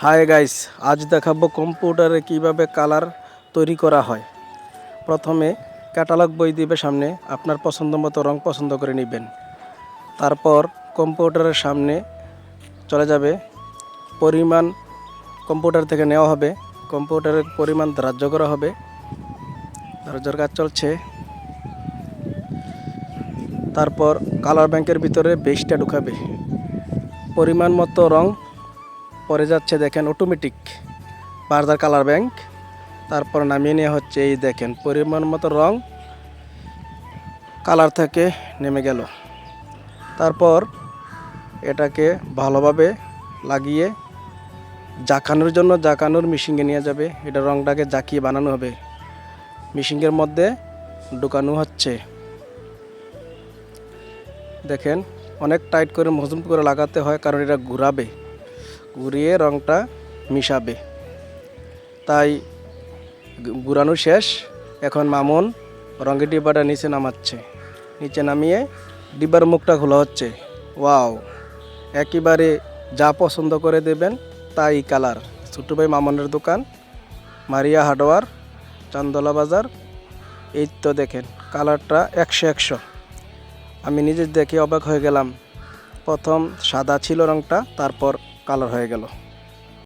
Hi guys, আজ দেখাবো কম্পিউটারে কিভাবে কালার তৈরি করা হয়। প্রথমে ক্যাটালগ বই দিবে সামনে, আপনার পছন্দ মতো রং পছন্দ করে নেবেন। তারপর কম্পিউটারের সামনে চলে যাবে, পরিমাণ কম্পিউটার থেকে নেওয়া হবে, কম্পিউটারের পরিমাণ ধার্য করা হবে। ধার্যর কাজ চলছে। তারপর কালার ব্যাংকের ভিতরে বেসটা ঢুকাবে, পরিমাণ মতো রং পরে যাচ্ছে, দেখেন অটোমেটিক ফার্দার কালার ব্যাংক। তারপর নামিয়ে নেওয়া হচ্ছে, এই দেখেন পরিমাণ মতো রং কালার থেকে নেমে গেল। তারপর এটাকে ভালোভাবে লাগিয়ে জাকানোর জন্য জাকানোর মেশিনে নিয়ে যাবে। এটা রংটাকে জাকিয়ে বানানো হবে, মেশিনের মধ্যে ঢুকানো হচ্ছে। দেখেন অনেক টাইট করে মজবুত করে লাগাতে হয়, কারণ এটা ঘুরিয়ে রংটা মিশাবে। তাই ঘুরানো শেষ। এখন মামুন রঙের ডিব্বাটা নিচে নামাচ্ছে, নিচে নামিয়ে ডিব্বার মুখটা খোলা হচ্ছে। ওয়াও, একেবারে যা পছন্দ করে দেবেন তাই কালার। ছোট্টু ভাই মামুনের দোকান, মারিয়া হার্ডওয়্যার, চান্দলা বাজার। এই তো দেখেন কালারটা 100-100। আমি নিজে দেখে অবাক হয়ে গেলাম। প্রথম সাদা ছিল রংটা, তারপর কালার হয়ে গেল।